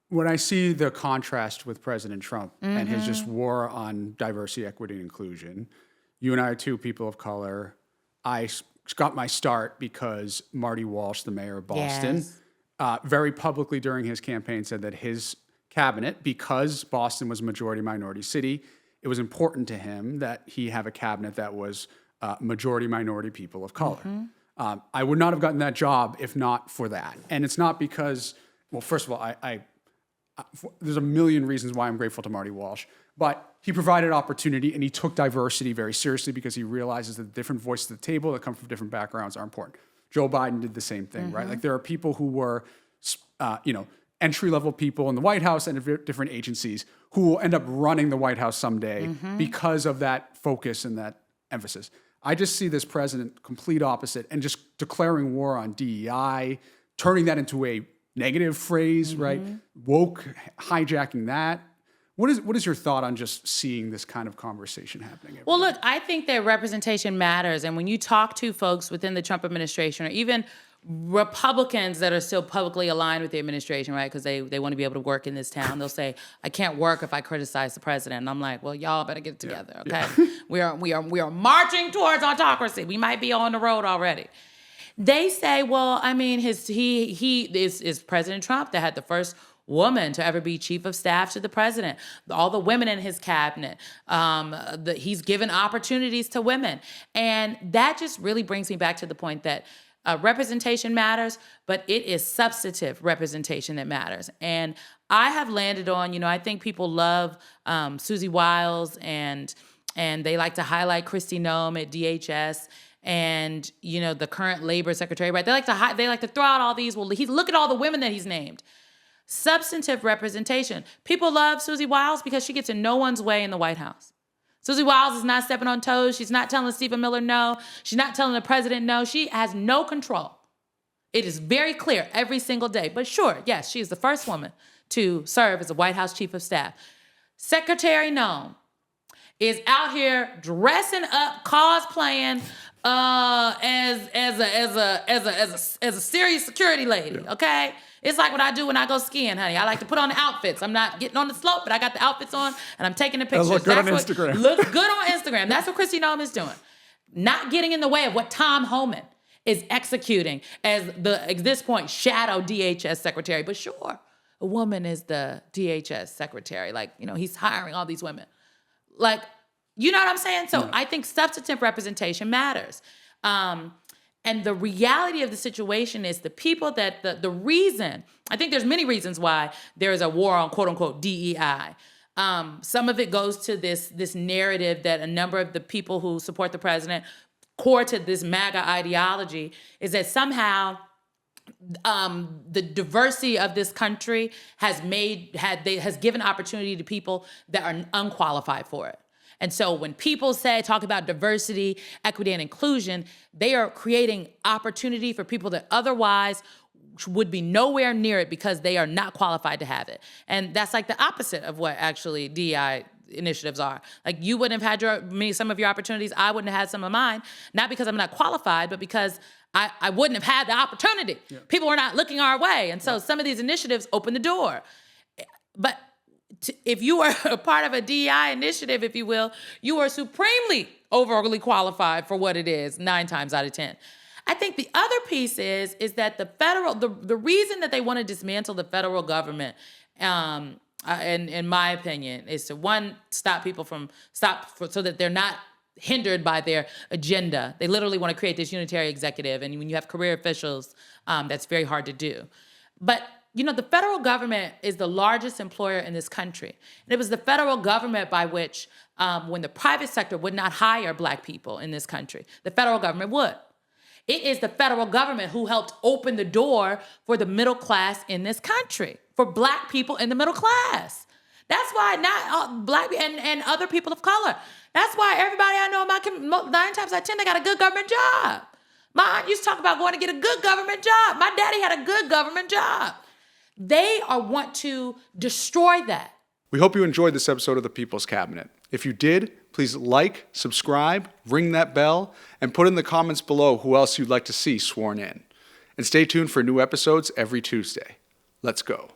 When I see the contrast with President Trump and his just war on diversity, equity, and inclusion, you and I are two people of color. I got my start because Marty Walsh, the mayor of Boston, very publicly during his campaign said that his cabinet, because Boston was a majority minority city, it was important to him that he have a cabinet that was majority minority people of color. I would not have gotten that job if not for that. And it's not because, well, first of all, there's a million reasons why I'm grateful to Marty Walsh, but he provided opportunity and he took diversity very seriously because he realizes that the different voices at the table that come from different backgrounds are important. Joe Biden did the same thing, right? Like there are people who were, entry-level people in the White House and different agencies who will end up running the White House someday because of that focus and that emphasis. I just see this president complete opposite and just declaring war on DEI, turning that into a negative phrase, right? Woke, hijacking that. What is your thought on just seeing this kind of conversation happening? Well, look, I think that representation matters. And when you talk to folks within the Trump administration or even Republicans that are still publicly aligned with the administration, right? Because they want to be able to work in this town. They'll say, I can't work if I criticize the president. And I'm like, well, y'all better get it together, okay? We are marching towards autocracy. We might be on the road already. They say, well, I mean, he is President Trump that had the first woman to ever be chief of staff to the president. All the women in his cabinet, he's given opportunities to women. And that just really brings me back to the point that representation matters, but it is substantive representation that matters. And I have landed on, I think people love Susie Wiles and they like to highlight Kristi Noem at DHS. And the current labor secretary, right? They like to throw out all these. Well, look at all the women that he's named. Substantive representation. People love Susie Wiles because she gets in no one's way in the White House. Susie Wiles is not stepping on toes. She's not telling Stephen Miller no. She's not telling the president no. She has no control. It is very clear every single day. But sure, yes, she is the first woman to serve as a White House chief of staff. Secretary Noem is out here dressing up, cosplaying as a serious security lady. Okay, it's like what I do when I go skiing, honey. I like to put on the outfits. I'm not getting on the slope, but I got the outfits on and I'm taking the pictures. Look good on Instagram. Looks good on Instagram. That's what Kristi Noem is doing. Not getting in the way of what Tom Homan is executing as at this point, shadow DHS secretary. But sure, a woman is the DHS secretary. Like, he's hiring all these women. Like, you know what I'm saying? So I think substantive representation matters. And the reality of the situation is the people that the reason, I think there's many reasons why there is a war on quote unquote DEI. Some of it goes to this narrative that a number of the people who support the president, core to this MAGA ideology, is that somehow the diversity of this country has given opportunity to people that are unqualified for it. And so when people talk about diversity, equity, and inclusion, they are creating opportunity for people that otherwise would be nowhere near it because they are not qualified to have it. And that's like the opposite of what actually DEI initiatives are. Like you wouldn't have had some of your opportunities. I wouldn't have had some of mine, not because I'm not qualified, but because I wouldn't have had the opportunity. Yeah. People were not looking our way. And so some of these initiatives open the door. But if you are a part of a DEI initiative, if you will, you are supremely overly qualified for what it is 9 times out of 10. I think the other piece is that the reason that they want to dismantle the federal government, in my opinion, is to stop people so that they're not hindered by their agenda. They literally want to create this unitary executive, and when you have career officials, that's very hard to do. But the federal government is the largest employer in this country. And it was the federal government by which, when the private sector would not hire Black people in this country, the federal government would. It is the federal government who helped open the door for the middle class in this country, for Black people in the middle class. That's why not Black and other people of color. That's why everybody I know 9 times out of 10, they got a good government job. My aunt used to talk about going to get a good government job. My daddy had a good government job. They want to destroy that. We hope you enjoyed this episode of The People's Cabinet. If you did, please like, subscribe, ring that bell, and put in the comments below who else you'd like to see sworn in. And stay tuned for new episodes every Tuesday. Let's go.